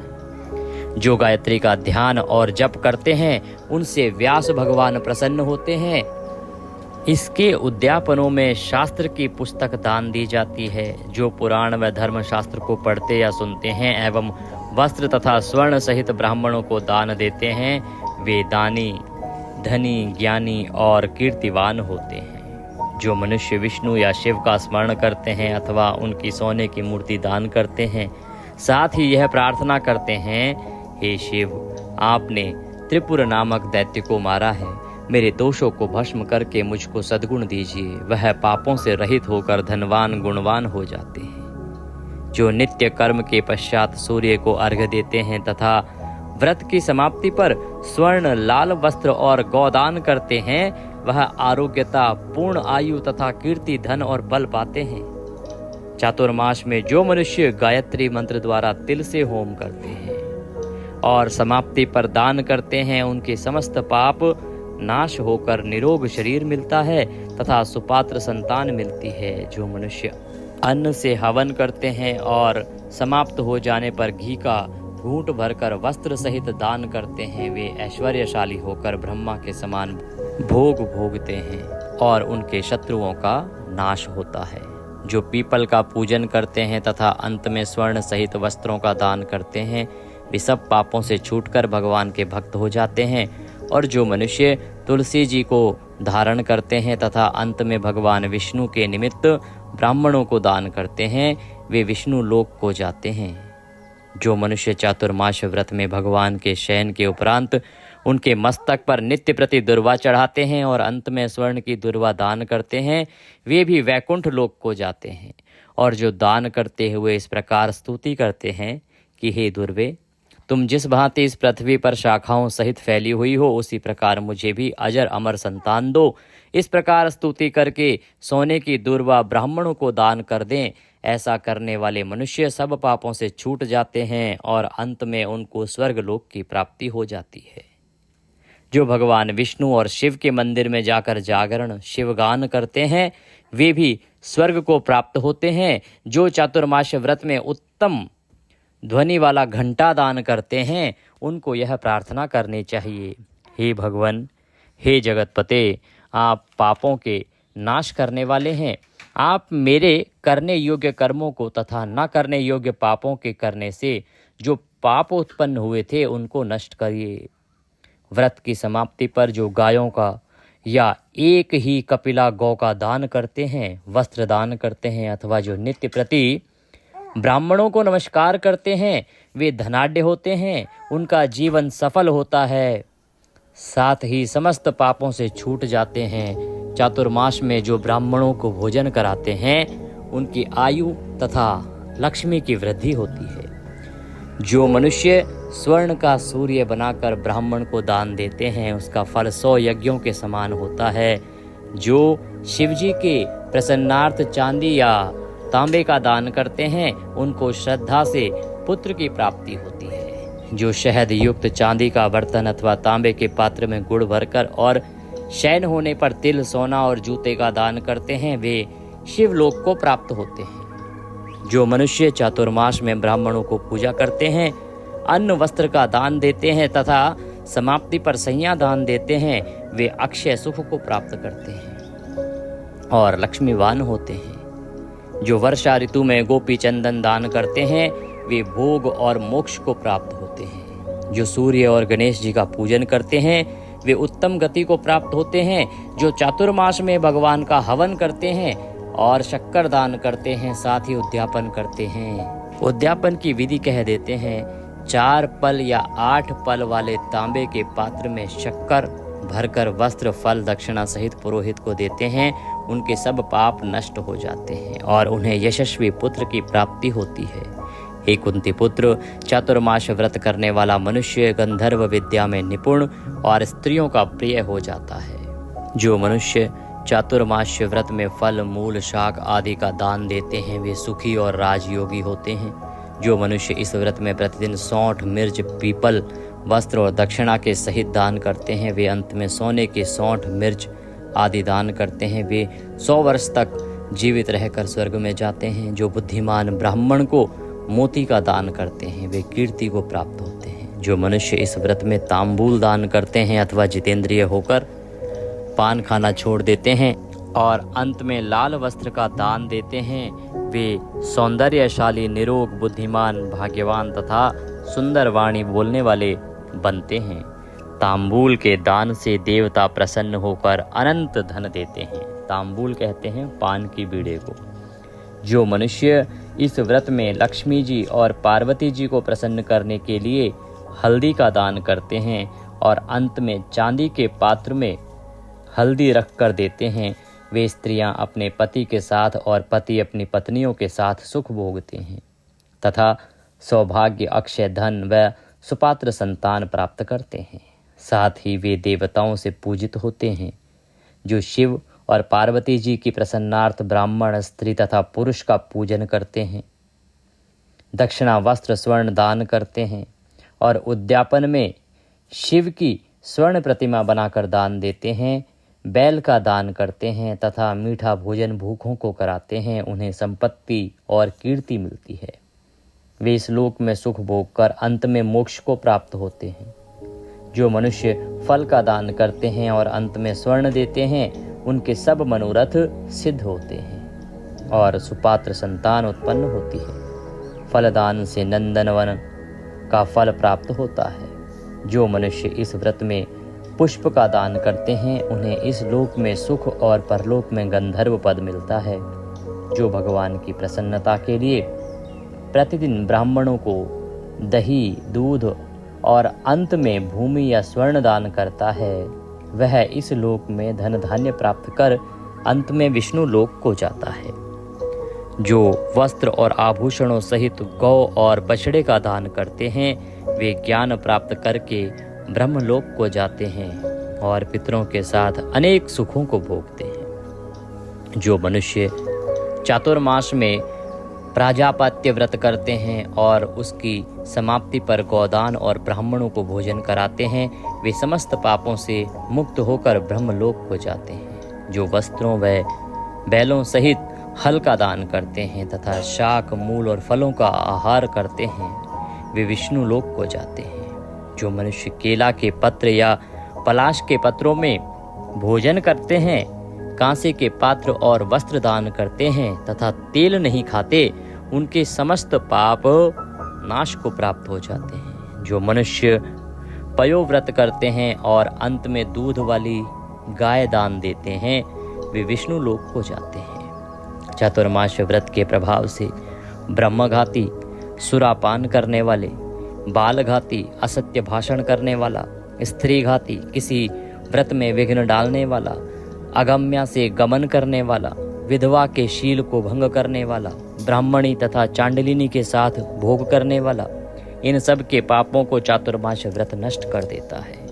जो गायत्री का ध्यान और जप करते हैं उनसे व्यास भगवान प्रसन्न होते हैं। इसके उद्यापनों में शास्त्र की पुस्तक दान दी जाती है। जो पुराण व धर्म शास्त्र को पढ़ते या सुनते हैं एवं वस्त्र तथा स्वर्ण सहित ब्राह्मणों को दान देते हैं वे दानी, धनी, ज्ञानी और कीर्तिवान होते हैं। जो मनुष्य विष्णु या शिव का स्मरण करते हैं अथवा उनकी सोने की मूर्ति दान करते हैं साथ ही यह प्रार्थना करते हैं हे शिव, आपने त्रिपुर नामक दैत्य को मारा है, मेरे दोषों को भस्म करके मुझको सद्गुण दीजिए, वह पापों से रहित होकर धनवान गुणवान हो जाते हैं। जो नित्य कर्म के पश्चात सूर्य को अर्घ्य देते हैं तथा व्रत की समाप्ति पर स्वर्ण, लाल वस्त्र और गौदान करते हैं वह आरोग्यता, पूर्ण आयु तथा कीर्ति, धन और बल पाते हैं। चातुर्मास में जो मनुष्य गायत्री मंत्र द्वारा तिल से होम करते हैं और समाप्ति पर दान करते हैं उनके समस्त पाप नाश होकर निरोग शरीर मिलता है तथा सुपात्र संतान मिलती है। जो मनुष्य अन्न से हवन करते हैं और समाप्त हो जाने पर घी का घूंट भरकर वस्त्र सहित दान करते हैं वे ऐश्वर्यशाली होकर ब्रह्मा के समान भोग भोगते हैं और उनके शत्रुओं का नाश होता है। जो पीपल का पूजन करते हैं तथा अंत में स्वर्ण सहित वस्त्रों का दान करते हैं वे सब पापों से छूटकर भगवान के भक्त हो जाते हैं। और जो मनुष्य तुलसी जी को धारण करते हैं तथा अंत में भगवान विष्णु के निमित्त ब्राह्मणों को दान करते हैं वे विष्णु लोक को जाते हैं। जो मनुष्य चातुर्मास व्रत में भगवान के शयन के उपरांत उनके मस्तक पर नित्य प्रति दुर्वा चढ़ाते हैं और अंत में स्वर्ण की दुर्वा दान करते हैं वे भी वैकुंठ लोक को जाते हैं। और जो दान करते हुए इस प्रकार स्तुति करते हैं कि हे दुर्वे, तुम जिस भांति इस पृथ्वी पर शाखाओं सहित फैली हुई हो उसी प्रकार मुझे भी अजर अमर संतान दो, इस प्रकार स्तुति करके सोने की दुर्वा ब्राह्मणों को दान कर दें। ऐसा करने वाले मनुष्य सब पापों से छूट जाते हैं और अंत में उनको स्वर्ग लोक की प्राप्ति हो जाती है। जो भगवान विष्णु और शिव के मंदिर में जाकर जागरण शिवगान करते हैं वे भी स्वर्ग को प्राप्त होते हैं। जो चातुर्मास व्रत में उत्तम ध्वनि वाला घंटा दान करते हैं उनको यह प्रार्थना करनी चाहिए, हे भगवान, हे जगतपते, आप पापों के नाश करने वाले हैं। आप मेरे करने योग्य कर्मों को तथा न करने योग्य पापों के करने से जो पाप उत्पन्न हुए थे उनको नष्ट करिए। व्रत की समाप्ति पर जो गायों का या एक ही कपिला गौ का दान करते हैं, वस्त्र दान करते हैं अथवा जो नित्य प्रति ब्राह्मणों को नमस्कार करते हैं, वे धनाढ्य होते हैं, उनका जीवन सफल होता है, साथ ही समस्त पापों से छूट जाते हैं। चातुर्मास में जो ब्राह्मणों को भोजन कराते हैं उनकी आयु तथा लक्ष्मी की वृद्धि होती है। जो मनुष्य स्वर्ण का सूर्य बनाकर ब्राह्मण को दान देते हैं उसका फल 100 यज्ञों के समान होता है। जो शिवजी के प्रसन्नार्थ चांदी या तांबे का दान करते हैं उनको श्रद्धा से पुत्र की प्राप्ति होती है। जो शहद युक्त चांदी का बर्तन अथवा तांबे के पात्र में गुड़ भरकर और शयन होने पर तिल, सोना और जूते का दान करते हैं वे शिवलोक को प्राप्त होते हैं। जो मनुष्य चातुर्मास में ब्राह्मणों को पूजा करते हैं, अन्न वस्त्र का दान देते हैं तथा समाप्ति पर संज्ञा दान देते हैं वे अक्षय सुख को प्राप्त करते हैं और लक्ष्मीवान होते हैं। जो वर्षा ऋतु में गोपी चंदन दान करते हैं वे भोग और मोक्ष को प्राप्त होते हैं। जो सूर्य और गणेश जी का पूजन करते हैं वे उत्तम गति को प्राप्त होते हैं। जो चातुर्मास में भगवान का हवन करते हैं और शक्कर दान करते हैं, साथ ही उद्यापन करते हैं। उद्यापन की विधि कह देते हैं। 4 पल या 8 पल वाले तांबे के पात्र में शक्कर भरकर वस्त्र, फल, दक्षिणा सहित पुरोहित को देते हैं, उनके सब पाप नष्ट हो जाते हैं और उन्हें यशस्वी पुत्र की प्राप्ति होती है। हे कुंती पुत्र, चातुर्मास व्रत करने वाला मनुष्य गंधर्व विद्या में निपुण और स्त्रियों का प्रिय हो जाता है। जो मनुष्य चातुर्मास व्रत में फल, मूल, शाक आदि का दान देते हैं वे सुखी और राजयोगी होते हैं। जो मनुष्य इस व्रत में प्रतिदिन सौंठ, मिर्च, पीपल, वस्त्र और दक्षिणा के सहित दान करते हैं वे अंत में सोने के सौंठ, मिर्च आदि दान करते हैं वे 100 वर्ष तक जीवित रहकर स्वर्ग में जाते हैं। जो बुद्धिमान ब्राह्मण को मोती का दान करते हैं वे कीर्ति को प्राप्त होते हैं। जो मनुष्य इस व्रत में तांबूल दान करते हैं अथवा जितेंद्रिय होकर पान खाना छोड़ देते हैं और अंत में लाल वस्त्र का दान देते हैं वे सौंदर्यशाली, निरोग, बुद्धिमान, भाग्यवान तथा सुंदर वाणी बोलने वाले बनते हैं। तांबूल के दान से देवता प्रसन्न होकर अनंत धन देते हैं। तांबूल कहते हैं पान की बीड़े को। जो मनुष्य इस व्रत में लक्ष्मी जी और पार्वती जी को प्रसन्न करने के लिए हल्दी का दान करते हैं और अंत में चांदी के पात्र में हल्दी रख कर देते हैं वे स्त्रियां अपने पति के साथ और पति अपनी पत्नियों के साथ सुख भोगते हैं तथा सौभाग्य, अक्षय धन व सुपात्र संतान प्राप्त करते हैं। साथ ही वे देवताओं से पूजित होते हैं। जो शिव और पार्वती जी की प्रसन्नार्थ ब्राह्मण, स्त्री तथा पुरुष का पूजन करते हैं, दक्षिणा, वस्त्र, स्वर्ण दान करते हैं और उद्यापन में शिव की स्वर्ण प्रतिमा बनाकर दान देते हैं, बैल का दान करते हैं तथा मीठा भोजन भूखों को कराते हैं, उन्हें संपत्ति और कीर्ति मिलती है। वे इस लोक में सुख भोग कर अंत में मोक्ष को प्राप्त होते हैं। जो मनुष्य फल का दान करते हैं और अंत में स्वर्ण देते हैं उनके सब मनोरथ सिद्ध होते हैं और सुपात्र संतान उत्पन्न होती है। फलदान से नंदनवन का फल प्राप्त होता है। जो मनुष्य इस व्रत में पुष्प का दान करते हैं उन्हें इस लोक में सुख और परलोक में गंधर्व पद मिलता है। जो भगवान की प्रसन्नता के लिए प्रतिदिन ब्राह्मणों को दही, दूध और अंत में भूमि या स्वर्ण दान करता है वह इस लोक में धन धान्य प्राप्त कर अंत में विष्णु लोक को जाता है। जो वस्त्र और आभूषणों सहित गौ और बछड़े का दान करते हैं वे ज्ञान प्राप्त करके ब्रह्मलोक को जाते हैं और पितरों के साथ अनेक सुखों को भोगते हैं। जो मनुष्य चातुर्मास में प्राजापत्य व्रत करते हैं और उसकी समाप्ति पर गौदान और ब्राह्मणों को भोजन कराते हैं वे समस्त पापों से मुक्त होकर ब्रह्मलोक को जाते हैं। जो वस्त्रों व बैलों सहित हल का दान करते हैं तथा शाक, मूल और फलों का आहार करते हैं वे विष्णु लोक को जाते हैं। जो मनुष्य केला के पत्र या पलाश के पत्रों में भोजन करते हैं, कांसे के पात्र और वस्त्र दान करते हैं तथा तेल नहीं खाते, उनके समस्त पाप नाश को प्राप्त हो जाते हैं। जो मनुष्य पयोव्रत करते हैं और अंत में दूध वाली गाय दान देते हैं, वे विष्णु लोक को जाते हैं। चातुर्मास्य व्रत के प्रभाव से ब्रह्मघाती, सुरापान करने वाले, बालघाती, असत्य भाषण करने वाला, स्त्रीघाती, किसी व्रत में विघ्न डालने वाला, अगम्या से गमन करने वाला, विधवा के शील को भंग करने वाला, ब्राह्मणी तथा चांडलिनी के साथ भोग करने वाला, इन सब के पापों को चातुर्मास्य व्रत नष्ट कर देता है।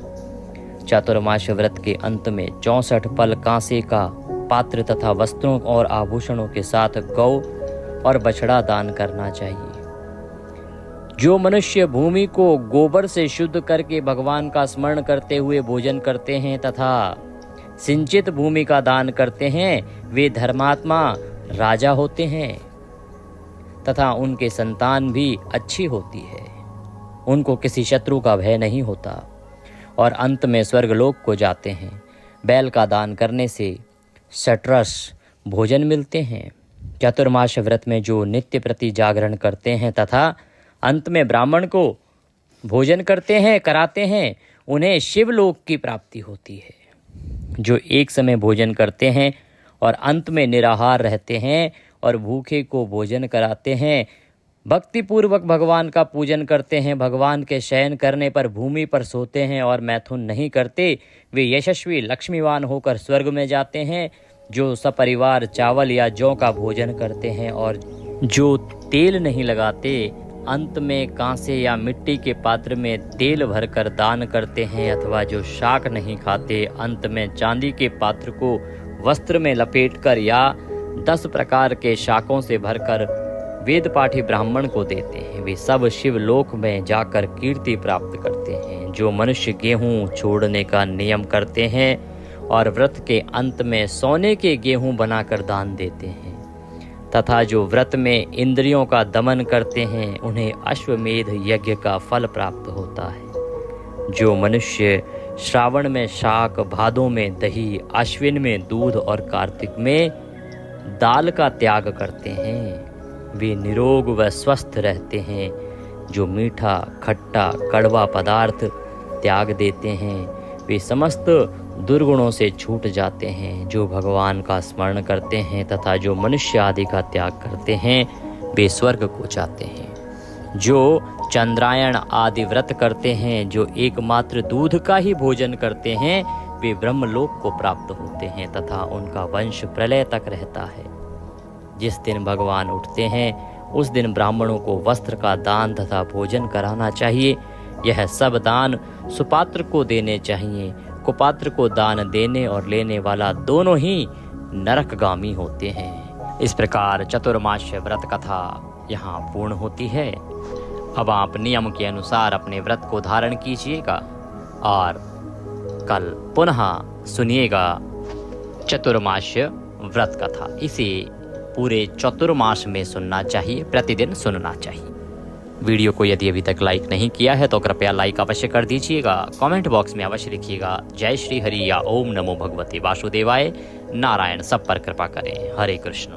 चातुर्मास्य व्रत के अंत में 64 पल कांसे का पात्र तथा वस्त्रों और आभूषणों के साथ गौ और बछड़ा दान करना चाहिए। जो मनुष्य भूमि को गोबर से शुद्ध करके भगवान का स्मरण करते हुए भोजन करते हैं तथा सिंचित भूमि का दान करते हैं, वे धर्मात्मा राजा होते हैं तथा उनके संतान भी अच्छी होती है। उनको किसी शत्रु का भय नहीं होता और अंत में स्वर्गलोक को जाते हैं। बैल का दान करने से षट्रस भोजन मिलते हैं। चातुर्मास्य व्रत में जो नित्य प्रति जागरण करते हैं तथा अंत में ब्राह्मण को भोजन करते हैं, कराते हैं, उन्हें शिवलोक की प्राप्ति होती है। जो एक समय भोजन करते हैं और अंत में निराहार रहते हैं और भूखे को भोजन कराते हैं, भक्तिपूर्वक भगवान का पूजन करते हैं, भगवान के शयन करने पर भूमि पर सोते हैं और मैथुन नहीं करते, वे यशस्वी लक्ष्मीवान होकर स्वर्ग में जाते हैं। जो सपरिवार चावल या जौ का भोजन करते हैं और जो तेल नहीं लगाते, अंत में कांसे या मिट्टी के पात्र में तेल भरकर दान करते हैं, अथवा जो शाक नहीं खाते, अंत में चांदी के पात्र को वस्त्र में लपेटकर या 10 प्रकार के शाकों से भरकर वेद पाठी ब्राह्मण को देते हैं, वे सब शिवलोक में जाकर कीर्ति प्राप्त करते हैं। जो मनुष्य गेहूं छोड़ने का नियम करते हैं और व्रत के अंत में सोने के गेहूं बनाकर दान देते हैं तथा जो व्रत में इंद्रियों का दमन करते हैं, उन्हें अश्वमेध यज्ञ का फल प्राप्त होता है। जो मनुष्य श्रावण में शाक, भादों में दही, आश्विन में दूध और कार्तिक में दाल का त्याग करते हैं, वे निरोग व स्वस्थ रहते हैं। जो मीठा, खट्टा, कड़वा पदार्थ त्याग देते हैं, वे समस्त दुर्गुणों से छूट जाते हैं। जो भगवान का स्मरण करते हैं तथा जो मनुष्य आदि का त्याग करते हैं, वे स्वर्ग को जाते हैं। जो चंद्रायण आदि व्रत करते हैं, जो एकमात्र दूध का ही भोजन करते हैं, वे ब्रह्मलोक को प्राप्त होते हैं तथा उनका वंश प्रलय तक रहता है। जिस दिन भगवान उठते हैं, उस दिन ब्राह्मणों को वस्त्र का दान तथा भोजन कराना चाहिए। यह सब दान सुपात्र को देने चाहिए। कुपात्र को दान देने और लेने वाला दोनों ही नरकगामी होते हैं। इस प्रकार चतुर्मास्य व्रत कथा यहाँ पूर्ण होती है। अब आप नियम के अनुसार अपने व्रत को धारण कीजिएगा और कल पुनः सुनिएगा चतुर्मास्य व्रत कथा। इसे पूरे चतुर्मास में सुनना चाहिए, प्रतिदिन सुनना चाहिए। वीडियो को यदि अभी तक लाइक नहीं किया है तो कृपया लाइक अवश्य कर दीजिएगा। कमेंट बॉक्स में अवश्य लिखिएगा जय श्री हरि या ओम नमो भगवते वासुदेवाय। नारायण सब पर कृपा करें। हरे कृष्ण।